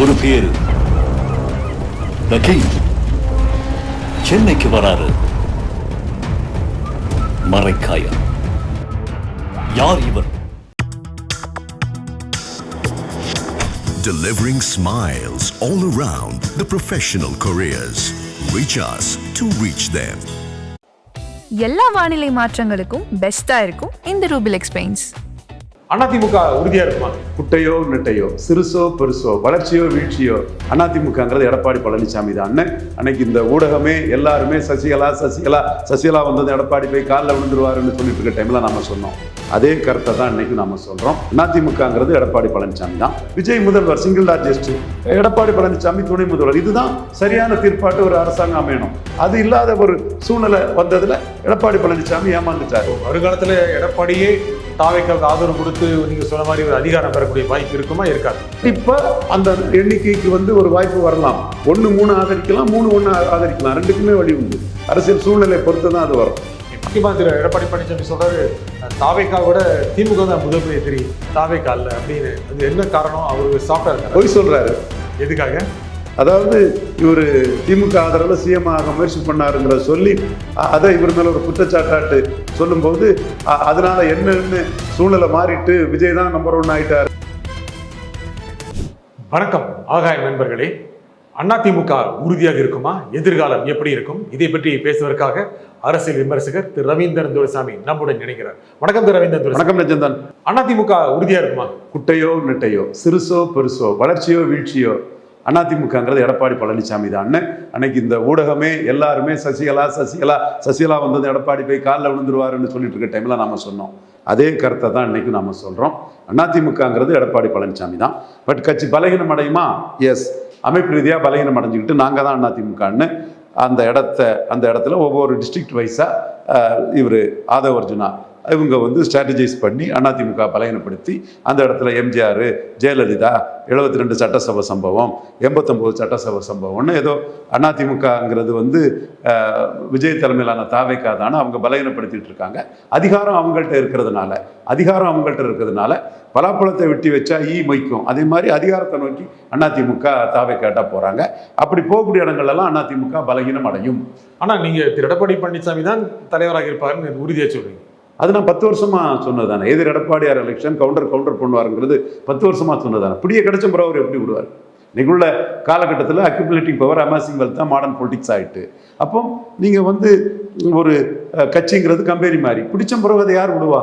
ஒரு பேரு The King சென்னைக்கு வராரு. மரைக்காயர். யார் இவர்? Delivering smiles all around the professional careers. Reach us to reach them. எல்லா வானிலை மாற்றங்களுக்கும் பெஸ்டா இருக்கும் இந்த ரூபிலெக்ஸ் பெயிண்ட்ஸ். அதிமுக உறுதியா இருக்குமா? குட்டையோ நெட்டையோ, சிறுசோ பெருசோ, வளர்ச்சியோ வீழ்ச்சியோ, அதிமுகங்கிறது எடப்பாடி பழனிசாமி தான். அன்னைக்கு இந்த ஊடகமே எல்லாருமே சசிகலா சசிகலா சசிகலா வந்தது எடப்பாடி போய் காலில் விழுந்துருவாருன்னு சொல்லிட்டு இருக்க டைம்ல நாம சொன்னோம். அதே கருத்தை தான் இன்னைக்கு நாம சொல்றோம். அதிமுகங்கிறது எடப்பாடி பழனிசாமி தான். விஜய் முதல்வர், சிங்கிள் லார்ஜஸ்ட். எடப்பாடி பழனிசாமி துணை முதல்வர். இதுதான் சரியான தீர்ப்பாட்டு ஒரு அரசாங்கம் அமையணும். அது இல்லாத ஒரு சூழ்நிலை வந்ததுல எடப்பாடி பழனிசாமி ஏமாந்துட்டாரு. வருங்காலத்துல எடப்பாடியே தாவேக்காவுக்கு ஆதரவு கொடுத்து நீங்க சொன்ன மாதிரி ஒரு அதிகாரம் பெறக்கூடிய வாய்ப்பு இருக்குமா, இருக்காது? இப்ப அந்த எண்ணிக்கைக்கு ஒரு வாய்ப்பு வரலாம். 1-3 ஆதரிக்கலாம், 3-1 ஆதரிக்கலாம். ரெண்டுக்குமே வழி உண்டு. அரசியல் சூழ்நிலை பொறுத்து தான் அது வரும். முக்கியமா திரு எடப்பாடி பழனிசாமி சொல்றாரு, தாவேக்காவோட திமுக தான் முதன்மை தெரியும், தாவேக்கா இல்ல அப்படின்னு. அது என்ன காரணம்? அவரு சாப்பிட்டா இருக்காரு. பொய் சொல்றாரு. எதுக்காக? அதாவது இவர் திமுக ஆதரவில் சிஎம் ஆக முயற்சி பண்ணாருங்கிறத சொல்லி அதை இவர் மேல ஒரு குற்றச்சாட்டாட்டு சொல்லும்போது அதனால என்னன்னு சூழ்நிலை மாறிட்டு விஜய் தான் நம்பர் 1 ஆயிட்டார். வணக்கம் ஆகாய நண்பர்களே. அதிமுக உறுதியாக இருக்குமா? எதிர்காலம் எப்படி இருக்கும்? இதை பற்றி பேசுவதற்காக அரசியல் விமர்சகர் திரு ரவீந்திரன் துரைசாமி நம்முடன் நினைக்கிறார். வணக்கம் திரு ரவீந்திரன். வணக்கம் ரஜந்தன். அதிமுக உறுதியா இருக்குமா? குட்டையோ நெட்டையோ, சிறுசோ பெருசோ, வளர்ச்சியோ வீழ்ச்சியோ, அதிமுகங்கிறது எடப்பாடி பழனிசாமி தான். அன்னைக்கு இந்த ஊடகமே எல்லாருமே சசிகலா சசிகலா சசிகலா வந்தது எடப்பாடி போய் காலில் விழுந்துருவாருன்னு சொல்லிட்டு இருக்க டைம்ல நாம சொன்னோம். அதே கருத்தை தான் இன்னைக்கு நாம சொல்றோம். அதிமுகங்கிறது எடப்பாடி பழனிசாமி தான். பட் கட்சி பலகீனம் அடையுமா? எஸ். அமைப்பு ரீதியாக பலகீனம் அடைஞ்சுக்கிட்டு நாங்கள் தான் அதிமுகன்னு அந்த இடத்துல ஒவ்வொரு டிஸ்ட்ரிக்ட் வைஸா இவர் ஆதவ அர்ஜுனா இவங்க ஸ்ட்ராட்டஜைஸ் பண்ணி அதிமுக பலகீனப்படுத்தி அந்த இடத்துல எம்ஜிஆர், ஜெயலலிதா, 72 சட்டசபை சம்பவம், 89 சட்டசபை சம்பவம்னு ஏதோ அதிமுகங்கிறது விஜய் தலைமையிலான தாவேக்கா தானே அவங்க பலகீனப்படுத்திட்டு இருக்காங்க. அதிகாரம் அவங்கள்ட்ட இருக்கிறதுனால பலாப்பழத்தை வெட்டி வச்சா ஈ மொய்க்கும். அதே மாதிரி அதிகாரத்தை நோக்கி அதிமுக தாவேக்காட்டா போறாங்க. அப்படி போகக்கூடிய இடங்கள்லாம் அதிமுக பலகீனம் அடையும். ஆனா நீங்க திரு எடப்பாடி பழனிசாமி தான் தலைவராக இருப்பாருன்னு உறுதியா சொல்றீங்க. அது நான் 10 வருஷமா சொன்னதானே. எதிர் எடப்பாடியார் எலெக்ஷன் கவுண்டர் பண்ணுவாருங்கிறது 10 வருஷமா சொன்னதானே. பிடிய கிடைச்ச பிறகு அவர் எப்படி விடுவார்? இன்னைக்குள்ள காலகட்டத்தில் அக்யூமுலேட்டிங் பவர், அமாசிங் வெல்த் தான் மாடர்ன் பொலிட்டிக்ஸ் ஆயிட்டு. அப்போ நீங்க ஒரு கட்சிங்கிறது கம்பெனி மாதிரி பிடிச்ச பிறகு அதை யார் விடுவா?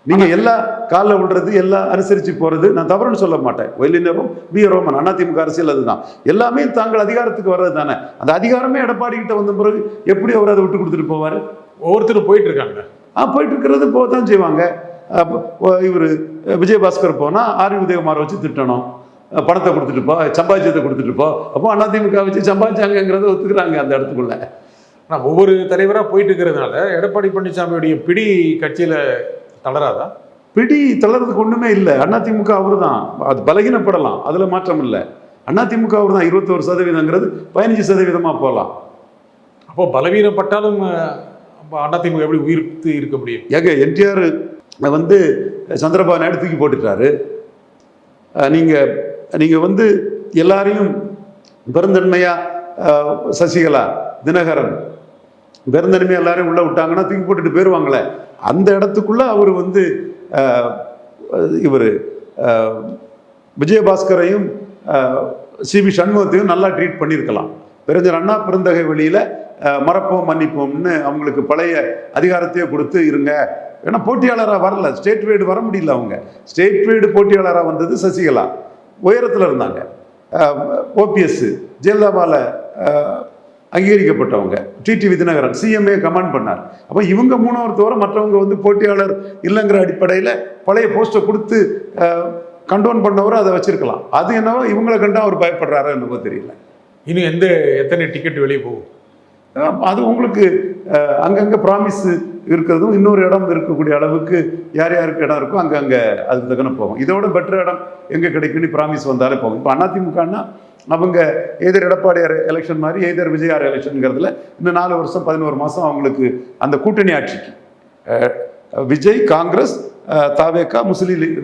நீங்க எல்லா காலில் விடுறது, எல்லாம் அனுசரிச்சு போறது நான் தவறுன்னு சொல்ல மாட்டேன். ஒயிலினரும் ரோமன் அதிமுக அரசியல் அதுதான். எல்லாமே தாங்கள் அதிகாரத்துக்கு வர்றது தானே. அந்த அதிகாரமே எடப்பாடி கிட்ட வந்த பிறகு எப்படி அவர் அதை விட்டு கொடுத்துட்டு போவாரு? ஒவ்வொருத்தரும் போயிட்டு இருக்காங்க. போயிட்டு இருக்கிறது போதான் செய்வாங்க. இவர் விஜயபாஸ்கர் போனா ஆர் உதயகுமாரை வச்சு திட்டணும், பணத்தை கொடுத்துட்டு போ, சம்பாதிச்சத்தை கொடுத்துட்டு போ. அப்போ அதிமுக வச்சு சம்பாதிச்சாங்கிறத ஒத்துக்கிறாங்க அந்த இடத்துக்குள்ள. ஆனால் ஒவ்வொரு தலைவராக போயிட்டு இருக்கிறதுனால எடப்பாடி பழனிசாமியுடைய பிடி கட்சியில தளராதா? பிடி தளர்றதுக்கு ஒண்ணுமே இல்லை. அதிமுக அவரு தான். அது பலகீனப்படலாம், அதுல மாற்றம் இல்லை. அதிமுக அவர் தான். 21% 15% போகலாம். அப்போ பலவீனப்பட்டாலும் அதிமுக எப்படி உயிர்த்து இருக்க முடியும்? ஏங்க என்டிஆர் சந்திரபாபு நாயுடு தூக்கி போட்டுட்டாரு. நீங்க எல்லாரையும் பெருந்தன்மையா சசிகலா, தினகரன் பெருந்தன்மையா எல்லாரையும் உள்ள விட்டாங்கன்னா தூக்கி போட்டுட்டு போயிடுவாங்களே. அந்த இடத்துக்குள்ள அவர் இவர் விஜயபாஸ்கரையும் சிபி சண்முகத்தையும் நல்லா ட்ரீட் பண்ணியிருக்கலாம். பெருஞ்சர் அண்ணா பெருந்தகை வெளியில மறப்போம் மன்னிப்போம்னு அவங்களுக்கு பழைய அதிகாரத்தையே கொடுத்து இருங்க. ஏன்னா போட்டியாளராக வரல, ஸ்டேட் வைடு வர முடியல. அவங்க ஸ்டேட் வைடு போட்டியாளராக வந்தது சசிகலா, உயரத்தில் இருந்தாங்க. ஓபிஎஸ் ஜெயலலிதாவால அங்கீகரிக்கப்பட்டவங்க. டிடிவி தினகரன் சிஎம்ஏ கமாண்ட் பண்ணார். அப்போ இவங்க 3வது தவிர மற்றவங்க போட்டியாளர் இல்லைங்கிற அடிப்படையில் பழைய போஸ்ட்டை கொடுத்து கண்டோன் பண்ணவரை அதை வச்சிருக்கலாம். அது என்னவோ இவங்களை கண்டா அவர் பயப்படுறாரோ என்னவோ தெரியல. இன்னும் எத்தனை டிக்கெட் வெளியே போகும்? அது உங்களுக்கு அங்கங்கே ப்ராமிஸ் இருக்கிறதும் இன்னொரு இடம் இருக்கக்கூடிய அளவுக்கு யார் யாருக்கு இடம் இருக்கோ அங்கங்கே அதுக்கு தக்கன போகும். இதோட பெட்டர் இடம் எங்கே கிடைக்குன்னு ப்ராமிஸ் வந்தாலே போகும். இப்போ அதிமுகன்னா அவங்க எதிர் எடப்பாடியார் எலெக்ஷன் மாதிரி எதிர் விஜயார் எலெக்ஷனுங்கிறதுல இன்னும் 4 வருஷம் 11 மாதம் அவங்களுக்கு அந்த கூட்டணி ஆட்சிக்கு விஜய், காங்கிரஸ், தாவேகா, முஸ்லீம் லீக்,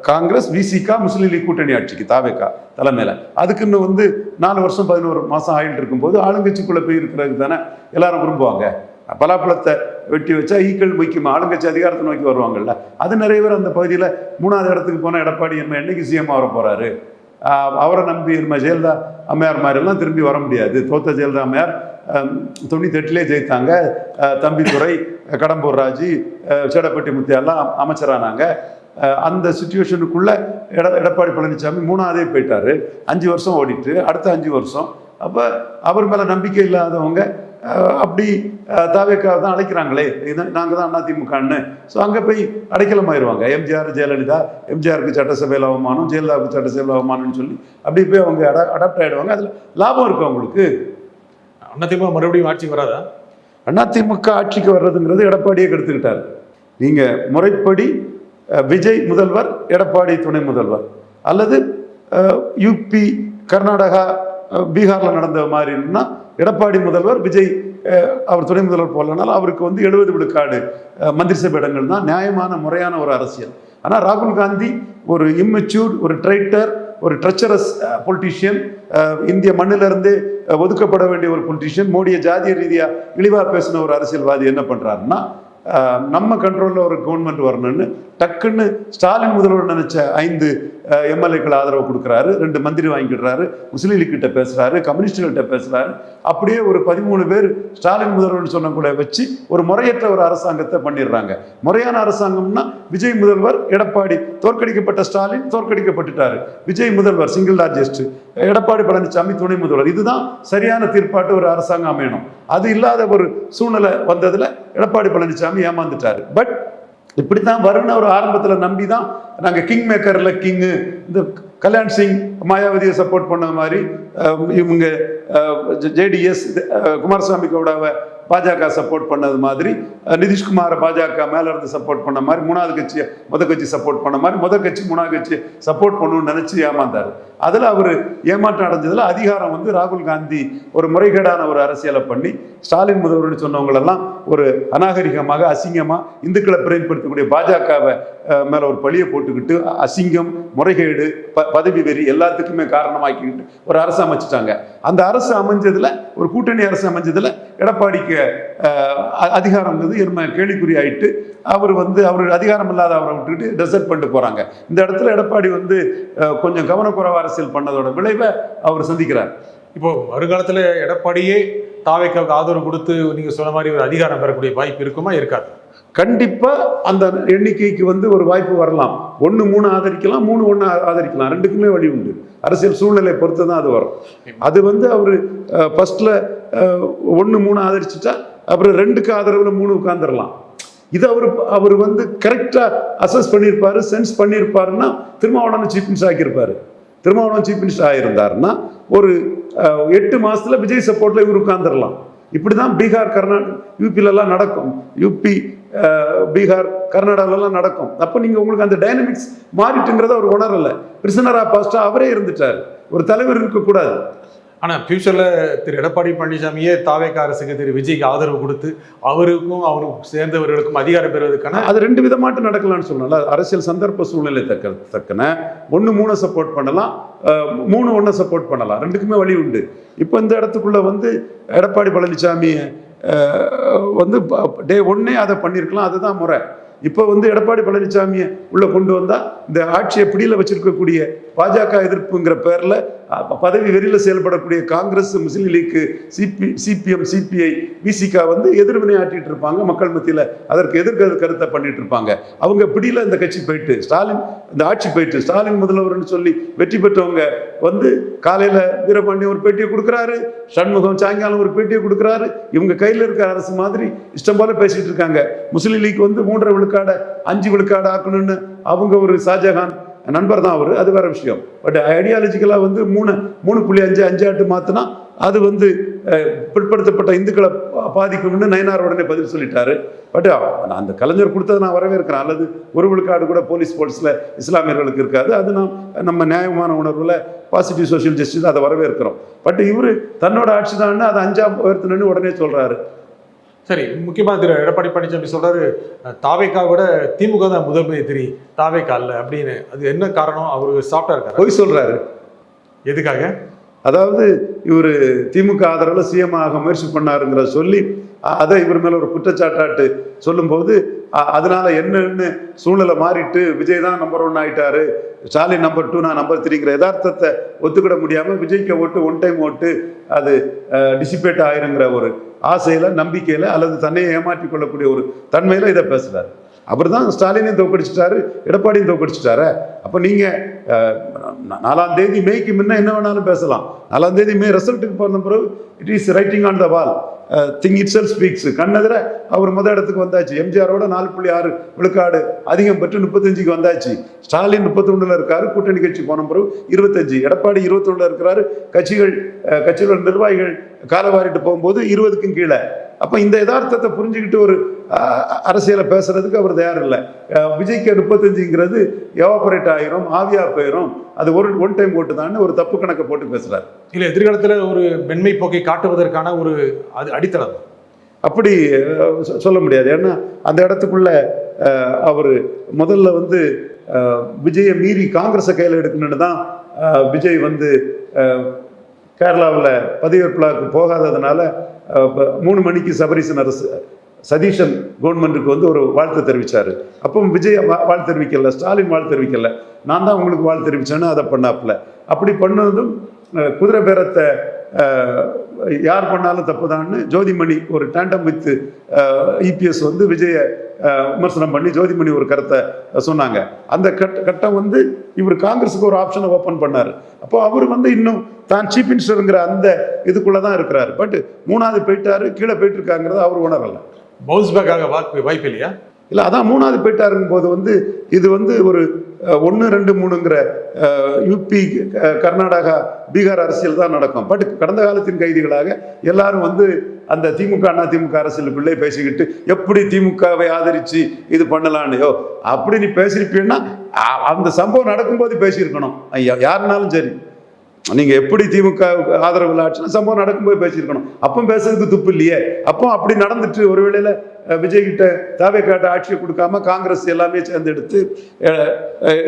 காங்கிரஸ், விசிகா, முஸ்லீம் லீக் கூட்டணி ஆட்சிக்கு தாவேகா தலைமையில். அதுக்குன்னு வந்து 4 வருஷம் 11 மாதம் ஆயிட்டு இருக்கும்போது ஆளுங்கட்சிக்குள்ளே போய் இருக்கிறதுக்கு தானே எல்லாரும் விரும்புவாங்க. பலாப்பழத்தை வெட்டி வச்சா ஈக்கள் முக்கியமாக ஆளுங்கட்சி அதிகாரத்தை நோக்கி வருவாங்கல்ல. அது நிறைய பேர் அந்த பகுதியில் 3வது இடத்துக்கு போன எடப்பாடி என்னைக்கு சிஎம் வர போகிறாரு, அவரை நம்பி ஜெயலலிதா அம்மையார் மாதிரிலாம் திரும்பி வர முடியாது. தோத்த ஜெயலலிதா அம்மையார் 98 ஜெயித்தாங்க. தம்பிதுரை, கடம்பூர் ராஜு, சேடப்பட்டி முத்தியாலாம் அமைச்சரானாங்க. அந்த சுச்சுவேஷனுக்குள்ள எடப்பாடி பழனிசாமி 3ஆவதே போயிட்டாரு. 5 வருஷம் ஓடிட்டு அடுத்த 5 வருஷம். அப்போ அவர் மேலே நம்பிக்கை இல்லாதவங்க அப்படி தாவேக்காவை தான் அழைக்கிறாங்களே, நாங்கள் தான் அதிமுகன்னு. ஸோ அங்கே போய் அடைக்கலமாயிருவாங்க. எம்ஜிஆர், ஜெயலலிதா, எம்ஜிஆருக்கு சட்டசபையில் அவமானம், ஜெயலலிதாவுக்கு சட்டசபையில் அவமானம்னு சொல்லி அப்படி போய் அவங்க அடாப்ட் ஆகிடுவாங்க. அதில் லாபம் இருக்கும் அவங்களுக்கு. அதிமுக மறுபடியும் ஆட்சிக்கு வராதா? அதிமுக ஆட்சிக்கு வர்றதுங்கிறது எடப்பாடியே கெடுத்துக்கிட்டார். நீங்கள் முறைப்படி விஜய் முதல்வர், எடப்பாடி துணை முதல்வர், அல்லது யூபி, கர்நாடகா, பீகாரில் நடந்த மாதிரின்னா எடப்பாடி முதல்வர், விஜய் அவர் துணை முதல்வர் போலனாலும் அவருக்கு வந்து 70 விழுக்காடு மந்திரி சபை இடங்கள் தான் நியாயமான முறையான ஒரு அரசியல். ஆனால் ராகுல் காந்தி ஒரு இம்மெச்சூர், ஒரு ட்ரைட்டர், ஒரு ட்ரெச்சரஸ் பொலிட்டீஷியன், இந்திய மண்ணிலிருந்து ஒதுக்கப்பட வேண்டிய ஒரு பொலிட்டீஷியன், மோடியை ஜாதிய ரீதியாக இழிவாக பேசின ஒரு அரசியல்வாதி என்ன பண்ணுறாருன்னா, நம்ம கண்ட்ரோலில் ஒரு கவர்மெண்ட் வரணும்னு டக்குன்னு ஸ்டாலின் முதல்வர் நினைச்ச 5 எம்எல்ஏக்கள் ஆதரவு கொடுக்குறாரு, 2 மந்திரி வாங்கிடுறாரு, முஸ்லீம் லீக் கிட்ட பேசுறாரு, கம்யூனிஸ்டுகள்கிட்ட பேசுறாரு. அப்படியே ஒரு 13 பேர் ஸ்டாலின் முதல்வர்னு சொன்ன கூட வச்சு ஒரு முறையற்ற ஒரு அரசாங்கத்தை பண்ணிடுறாங்க. முறையான அரசாங்கம்னா விஜய் முதல்வர், எடப்பாடி, தோற்கடிக்கப்பட்ட ஸ்டாலின் தோற்கடிக்கப்பட்டுட்டாரு, விஜய் முதல்வர் சிங்கிள் லார்ஜஸ்ட், எடப்பாடி பழனிசாமி துணை முதல்வர். இதுதான் சரியான தீர்ப்பாட்டு ஒரு அரசாங்கம் அமையணும். அது இல்லாத ஒரு சூழ்நிலை வந்ததுல எடப்பாடி பழனிசாமி ஏமாந்துட்டாரு. பட் இப்படித்தான் வரும்னு ஒரு ஆரம்பத்தில் நம்பி தான் நாங்கள் கிங் மேக்கர்ல கிங்கு, இந்த கல்யாண் சிங் மாயாவதியை சப்போர்ட் பண்ண மாதிரி இவங்க ஜேடிஎஸ் குமாரசாமி கவுடாவை பாஜக சப்போர்ட் பண்ணது மாதிரி, நிதிஷ்குமாரை பாஜக மேல இருந்து சப்போர்ட் பண்ண மாதிரி, 3வது கட்சியை முதல் கட்சி சப்போர்ட் பண்ண மாதிரி, முதல் கட்சி 3வது கட்சியை சப்போர்ட் பண்ணணும்னு நினைச்சு ஏமாந்தார். அதில் அவர் ஏமாற்றம் அடைஞ்சதில் அதிகாரம் வந்து ராகுல் காந்தி ஒரு முறைகேடான ஒரு அரசியலை பண்ணி ஸ்டாலின் முதல்வர்னு சொன்னவங்களெல்லாம் ஒரு அநாகரிகமாக, அசிங்கமாக இந்துக்களை பிரேன்படுத்தக்கூடிய பாஜகவை மேலே ஒரு பழியை போட்டுக்கிட்டு அசிங்கம், முறைகேடு, பதவி வெறி எல்லாத்துக்குமே காரணமாக்கிக்கிட்டு ஒரு அரசு அமைச்சிட்டாங்க. அந்த அரசு அமைஞ்சதுல, ஒரு கூட்டணி அரசு அமைஞ்சதுல எடப்பாடிக்கு அதிகாரம்ங்கிறது என்ன கேள்விக்குறி ஆயிட்டு அவர் வந்து அவர் அதிகாரம் இல்லாத அவரை விட்டுக்கிட்டு டெசர்ட் பண்ணிட்டு போறாங்க. இந்த இடத்துல எடப்பாடி வந்து கொஞ்சம் கவனக்குறைவா அரசியல் பண்ணதோட விளைவை அவர் சந்திக்கிறார். இப்போ வருங்காலத்தில் எடப்பாடியே தாவேக்காவுக்கு ஆதரவு கொடுத்து நீங்க சொன்ன மாதிரி ஒரு அதிகாரம் பெறக்கூடிய வாய்ப்பு இருக்குமா, இருக்காது? கண்டிப்பா அந்த எண்ணிக்கைக்கு வந்து ஒரு வாய்ப்பு வரலாம். 1-3 ஆதரிக்கலாம், 3-1 ஆதரிக்கலாம், ரெண்டுக்குமே வழி உண்டு. அரசியல் சூழ்நிலை பொறுத்து தான் அது வரும். அது வந்து அவரு ஃபர்ஸ்ட்ல 1-3 ஆதரிச்சுட்டா அப்புறம் 2க்கு ஆதரவுல 3 உட்கார்ந்துடலாம். இது அவர் வந்து கரெக்டா அசஸ் பண்ணியிருப்பாரு, சென்ஸ் பண்ணியிருப்பாருன்னா திருமாவளவன் சீஃப் மினிஸ்டர் ஆக்கியிருப்பாரு. திருமாவளவன் சீஃப் மினிஸ்டர் ஆகியிருந்தாருன்னா ஒரு 8 மாசத்துல விஜய் சப்போர்ட்ல இவர் உட்கார்ந்துடலாம். இப்படிதான் பீகார், கர்நாடகா, யூபிலெல்லாம் நடக்கும். யூபி, பீகார், கர்நாடகாலெல்லாம் நடக்கும். அப்போ நீங்கள் உங்களுக்கு அந்த டைனமிக்ஸ் மாறிட்டுங்கிறத அவர் உணரலை. பிரிசனரா பாஸ்டா அவரே இருந்துட்டார். ஒரு தலைவர் இருக்கக்கூடாது. ஆனால் ஃபியூச்சரில் திரு எடப்பாடி பழனிசாமியே தாவேக்கா அரசுக்கு திரு விஜய்க்கு ஆதரவு கொடுத்து அவருக்கும் அவருக்கு சேர்ந்தவர்களுக்கும் அதிகாரம் பெறுவதற்கான அது 2 விதமாட்டு நடக்கலாம்னு சொல்லல. அரசியல் சந்தர்ப்ப சூழ்நிலை தக்கன 1-3 சப்போர்ட் பண்ணலாம், 3-1 சப்போர்ட் பண்ணலாம், 2க்குமே வழி உண்டு. இப்போ இந்த இடத்துக்குள்ள வந்து எடப்பாடி பழனிசாமி வந்து டே 1 அதை பண்ணியிருக்கலாம். அதுதான் முறை. இப்போ வந்து எடப்பாடி பழனிசாமியை உள்ள கொண்டு வந்தா இந்த ஆட்சியை பிடியில வச்சிருக்கக்கூடிய பாஜக எதிர்ப்புங்கிற பேர்ல பதவி வெறியில செயல்படக்கூடிய காங்கிரஸ், முஸ்லீம் லீக், சிபிஎம், சிபிஐ, விசிகா வந்து எதிர்வினை ஆட்டிட்டு இருப்பாங்க. மக்கள் மத்தியில் அதற்கு கருத்தை பண்ணிட்டு இருப்பாங்க. அவங்க பிடியில இந்த கட்சி போயிட்டு ஸ்டாலின் இந்த ஆட்சி போயிட்டு ஸ்டாலின் முதல்வர்னு சொல்லி வெற்றி பெற்றவங்க வந்து காலையில வீரபாண்டியன் ஒரு பேட்டியை கொடுக்குறாரு, சண்முகம் சாயங்காலம் ஒரு பேட்டியை கொடுக்குறாரு. இவங்க கையில் இருக்கிற அரசு மாதிரி இஷ்டம் போல பேசிட்டு இருக்காங்க. முஸ்லீம் லீக் வந்து 3.5 விழுக்காடை 5 விழுக்காடு ஆக்கணும்னு அவங்க ஒரு ஷாஜகான் நண்பர் தான் அவர், அது வேற விஷயம். பட் ஐடியாலஜிக்கலா வந்து 3.5 மாத்தினா அது வந்து பிற்படுத்தப்பட்ட இந்துக்களை பாதிக்கும்னு நயனார் உடனே பதில் சொல்லிட்டாரு. பட் அந்த கலைஞர் கொடுத்ததை நான் வரவேற்கிறேன். அல்லது 1 விழுக்காடு கூட போலீஸ் போர்ட்ஸ்ல இஸ்லாமியர்களுக்கு இருக்காது. அது நம்ம நியாயமான உணர்வுல பாசிட்டிவ் சோசியல் ஜஸ்டிஸ் அதை வரவேற்கிறோம். பட் இவரு தன்னோட ஆட்சி தான் அதை 5ஆம் உயர்த்தணும்னு உடனே சொல்றாரு. சரி, முக்கியமா திரு எடப்பாடி பழனிசாமி சொல்றாரு தாவேக்கா விட திமுக தான் முதன்மை எதிரி, தாவேக்கா இல்ல அப்படின்னு. அது என்ன காரணம்? அவரு சாஃப்டா இருக்காரு. பொய் சொல்றாரு. எதுக்காக? அதாவது இவர் திமுக ஆதரவில் சிஎம் ஆக முயற்சி பண்ணாருங்கிற சொல்லி அதை இவர் மேல ஒரு குற்றச்சாட்டாட்டு சொல்லும்போது அதனால என்னன்னு சூழ்நிலை மாறிட்டு விஜய் தான் நம்பர் 1 ஆயிட்டாரு, ஸ்டாலின் நம்பர் 2, நான் நம்பர் 3ங்கிற யதார்த்தத்தை ஒத்துக்கிட முடியாம விஜய்க்கு ஓட்டு ஒன் டைம் ஓட்டு அது டிசிபேட் ஆயிருங்கிற ஒரு ஆசையில, நம்பிக்கையில அல்லது தன்னையை ஏமாற்றிக் கொள்ளக்கூடிய ஒரு தன்மையில இதை பேசுறாரு. அவர் தான் ஸ்டாலினையும் தோக்கடிச்சிட்டாரு, எடப்பாடியும் தோக்கடிச்சிட்டாரு. அப்போ நீங்கள் 4ஆம் தேதி மேய்க்கு முன்ன என்ன வேணாலும் பேசலாம். 4ஆம் தேதி மே ரிசல்ட்டுக்கு போன பிறகு it is writing on the wall, thing itself speaks. கண்ணெதிர அவர் முதல் இடத்துக்கு வந்தாச்சு. எம்ஜிஆரோட 4.6 விழுக்காடு அதிகம் பெற்று 35க்கு வந்தாச்சு. ஸ்டாலின் 31 இருக்காரு, கூட்டணி கட்சி போன பிறகு 25, எடப்பாடி 21 இருக்கிறாரு. கட்சிகளோட நிர்வாகிகள் காலவாரிட்டு போகும்போது 20க்கும் கீழே. அப்போ இந்த யதார்த்தத்தை புரிஞ்சுக்கிட்டு ஒரு அரசியலை பேசுறதுக்கு அவர் தயார் இல்லை. விஜய்க்கு 35ங்கிறது எவாபரேட் ஆயிரும், ஆவியா போயிடும், அது ஒன் டைம் ஓட்டு தான் ஒரு தப்பு கணக்கை போட்டு பேசுறாரு. இல்லை, எதிர்காலத்தில் ஒரு மென்மை போக்கை காட்டுவதற்கான ஒரு அடித்தளம் அப்படி சொல்ல முடியாது. ஏன்னா அந்த இடத்துக்குள்ள அவர் முதல்ல விஜயை மீறி காங்கிரஸை கையில் எடுக்கணும்னு தான் விஜய் கேரளாவில் பதவியேற்புக்கு போகாததுனால 3 மணிக்கு சதீஷன் கவர்மெண்ட்டுக்கு ஒரு வாழ்த்து தெரிவித்தார். அப்போ விஜய் வாழ்த்து தெரிவிக்கல, ஸ்டாலின் வாழ்த்து தெரிவிக்கல, நான் தான் உங்களுக்கு வாழ்த்து தெரிவித்தேன்னு அதை பண்ணாப்புல. அப்படி பண்ணதும் குதிரை பேரத்தை யார் பண்ணாலும் தப்பு தான்னு ஜோதிமணி ஒரு டேண்டம் வித் இபிஎஸ் விஜயை விமர்சனம் பண்ணி ஜோதிமணி ஒரு கருத்தை சொன்னாங்க. அந்த கட்டம் இவர் காங்கிரஸுக்கு ஒரு ஆப்ஷனை ஓப்பன் பண்ணார். அப்போ அவர் இன்னும் தான் சீஃப் மினிஸ்டருங்கிற அந்த இதுக்குள்ள தான் இருக்கிறார். பட் 3வது போயிட்டாரு, கீழே போயிட்டு இருக்காங்கிறத அவர் உணரல. பவுன்ஸ் பேக் ஆக வாய்ப்பு இல்லையா? இல்லை, அதான் 3வது போயிட்டாருங்கும் போது இது ஒரு 1, 2, 3ங்கிற யூபி, கர்நாடகா, பீகார் அரசியல் தான் நடக்கும். பட் கடந்த காலத்தின் கைதிகளாக எல்லாரும் அந்த திமுக அதிமுக அரசியலுக்குள்ளே பேசிக்கிட்டு எப்படி திமுகவை ஆதரிச்சு இது பண்ணலான்னையோ அப்படி நீ பேசியிருப்பீன்னா அந்த சம்பவம் நடக்கும்போது பேசியிருக்கணும். யாருனாலும் சரி, நீங்க எப்படி திமுக ஆதரவு ஆச்சுன்னா சம்பவம் நடக்கும்போது பேசியிருக்கணும். அப்போ பேசுறதுக்கு துப்பு இல்லையே. அப்போ அப்படி நடந்துட்டு ஒருவேளையில விஜய் கிட்ட தாவேக்காட்ட ஆட்சியை கொடுக்காம காங்கிரஸ் எல்லாமே சேர்ந்து எடுத்து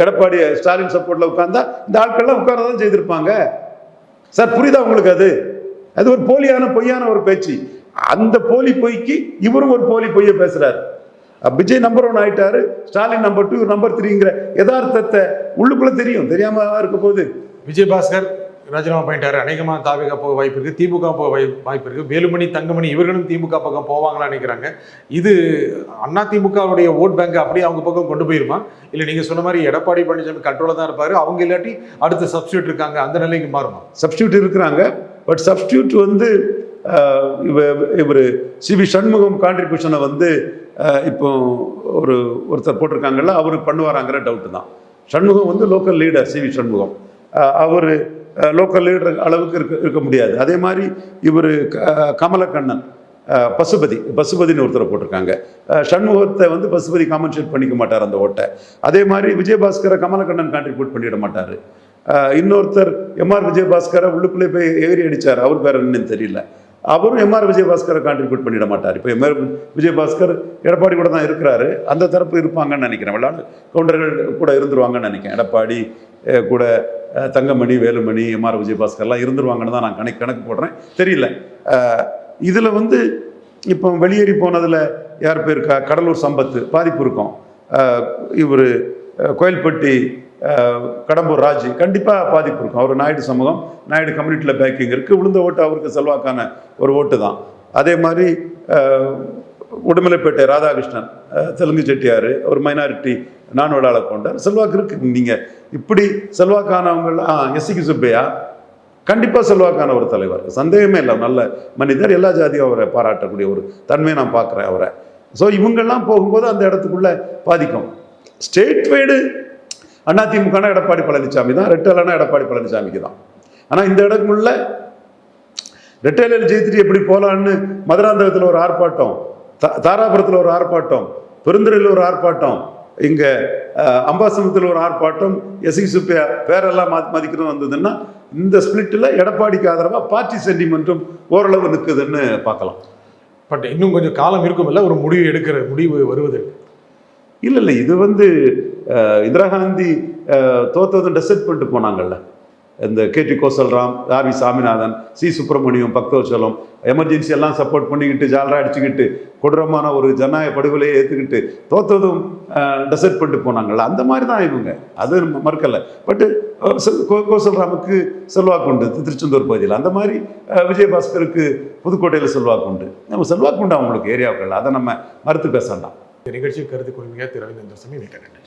எடப்பாடி ஸ்டாலின் சப்போர்ட்ல உட்கார்ந்தா இந்த ஆட்கள்லாம் உட்காரதான் செய்திருப்பாங்க. சார், புரியுதா உங்களுக்கு? அது ஒரு பொய்யான ஒரு பேச்சு. அந்த போலி பொய்க்கு இவரும் ஒரு போலி பொய்யை பேசுறாரு. விஜய் நம்பர் 1 ஆயிட்டாரு, ஸ்டாலின் நம்பர் 2, நம்பர் 3ங்கிற யதார்த்தத்தை உள்ளுக்குள்ள தெரியாம இருக்க போது. விஜயபாஸ்கர் ராஜினாமா பண்ணிட்டாரு. அநேகமாக தாவேகா போக வாய்ப்பு இருக்கு, திமுக போக வாய்ப்பு இருக்கு. வேலுமணி, தங்கமணி இவர்களும் திமுக பக்கம் போவாங்களான்னு நினைக்கிறாங்க. இது அதிமுகவுடைய ஓட் பேங்க் அப்படியே அவங்க பக்கம் கொண்டு போயிருமா? இல்லை நீங்க சொன்ன மாதிரி எடப்பாடி பழனிசாமி கண்ட்ரோல தான் இருப்பாரு, அவங்க இல்லாட்டி அடுத்த சப்ஸ்டியூட் இருக்காங்க, அந்த நிலைக்கு மாறுமா? சப்ஸ்டியூட் இருக்கிறாங்க. பட் சப்ஸ்டியூட் இவர் சிவி சண்முகம் கான்ட்ரிபியூஷனை இப்போ ஒருத்தர் போட்டிருக்காங்கல்ல, அவரு பண்ணுவாராங்கிற டவுட்டு தான். Shanmugam local leader, CV Shanmugam அவர் லோக்கல் லீடர் அளவுக்கு இருக்க முடியாது. அதே மாதிரி இவர் கமலக்கண்ணன் பசுபதினு ஒருத்தரை போட்டிருக்காங்க. சண்முகத்தை பசுபதி காம்பன்சேட் பண்ணிக்க மாட்டார் அந்த ஓட்டை. அதே மாதிரி விஜயபாஸ்கரை கமலக்கண்ணன் கான்ட்ரிபியூட் பண்ணிட மாட்டார். இன்னொருத்தர் எம்ஆர் விஜயபாஸ்கரை உள்ளுக்குள்ளே போய் ஏறி அடித்தார், அவர் பேர் என்னன்னு தெரியல, அவரும் எம்ஆர் விஜயபாஸ்கரை கான்ட்ரிபியூட் பண்ணிட மாட்டார். இப்போ எம்ஆர் விஜயபாஸ்கர் எடப்பாடி கூட தான் இருக்கிறாரு, அந்த தரப்பு இருப்பாங்கன்னு நினைக்கிறேன். விளையாடு கவுண்டர்கள் கூட இருந்துருவாங்கன்னு நினைக்கிறேன். எடப்பாடி கூட தங்கமணி, வேலுமணி, எம்ஆர் விஜயபாஸ்கர்லாம் இருந்துருவாங்கன்னு தான் நான் கணக்கு போடுறேன். தெரியல. இதில் இப்போ வெளியேறி போனதில் யார் பேருக்கா? கடலூர் சம்பத்து பாதிப்பு இருக்கும். இவர் கோயில்பட்டி கடம்பூர் ராஜு கண்டிப்பாக பாதிப்பு இருக்கும். அவர் நாயுடு சமூகம், நாயுடு கம்யூனிட்டியில் பேக்கிங் இருக்குது. விழுந்த ஓட்டு அவருக்கு செல்வாக்கான ஒரு ஓட்டு தான். அதே மாதிரி உடுமலைப்பேட்டை ராதாகிருஷ்ணன் தெலுங்கு செட்டியார், ஒரு மைனாரிட்டி நான்வடாளர் கொண்டார், செல்வாக்கு இருக்கு. நீங்கள் இப்படி செல்வாக்கானவங்களாம் எஸ்சிக்கு சுப்பையா கண்டிப்பாக செல்வாக்கான ஒரு தலைவர், சந்தேகமே இல்லை. நல்ல மனிதர், எல்லா ஜாதியும் அவரை பாராட்டக்கூடிய ஒரு தன்மையை நான் பார்க்குறேன் அவரை. ஸோ இவங்கெல்லாம் போகும்போது அந்த இடத்துக்குள்ள பாதிக்கும். ஸ்டேட் வைடு அதிமுகனா எடப்பாடி பழனிசாமி தான், ரெட்டலைனா எடப்பாடி பழனிசாமிக்கு தான். ஆனால் இந்த இடங்குள்ள ரெட்டையில ஜெயித்துட்டு எப்படி போகலான்னு மதுராந்தகத்தில் ஒரு ஆர்ப்பாட்டம், தாராபுரத்தில் ஒரு ஆர்ப்பாட்டம், பெருந்துறையில் ஒரு ஆர்ப்பாட்டம், இங்கே அம்பாசமத்தில் ஒரு ஆர்ப்பாட்டம், எஸ்சி சுப்பையா பேரெல்லாம் மதிக்கணும் வந்ததுன்னா இந்த ஸ்பிளிட்டில் எடப்பாடிக்கு ஆதரவாக பார்ட்டி சென்டிமெண்ட்டும் ஓரளவு நிற்குதுன்னு பார்க்கலாம். பட் இன்னும் கொஞ்சம் காலம் இருக்குமில்ல ஒரு முடிவு வருவதற்கு. இல்லை இது இந்திரா காந்தி தோத்ததும் டெசர்ட் பண்ணிட்டு போனாங்கல்ல. இந்த KT Kosalram, RV Swaminathan, C Subramaniam, Bhaktavatsalam emergency எல்லாம் சப்போர்ட் பண்ணிக்கிட்டு ஜாலரா அடிச்சுக்கிட்டு கொடூரமான ஒரு ஜனநாயக படுகொலையை ஏற்றுக்கிட்டு தோத்ததும் டெசர்ட் பண்ணிட்டு போனாங்கல்ல. அந்த மாதிரி தான் இவங்க, அது மறுக்கலை. பட்டு கோசல்ராமுக்கு செல்வாக்கு உண்டு திருச்செந்தூர் பகுதியில், அந்த மாதிரி விஜயபாஸ்கருக்கு புதுக்கோட்டையில் செல்வாக்கு உண்டு. நம்ம செல்வாக்கு உண்டு அவங்களுக்கு ஏரியாவுகள், அதை நம்ம மறுத்து பேச வேண்டாம். இந்த நிகழ்ச்சியில் கருத்து கொள்கையாக திரு ரவீந்திரன் சாமி மிக்க நன்றி.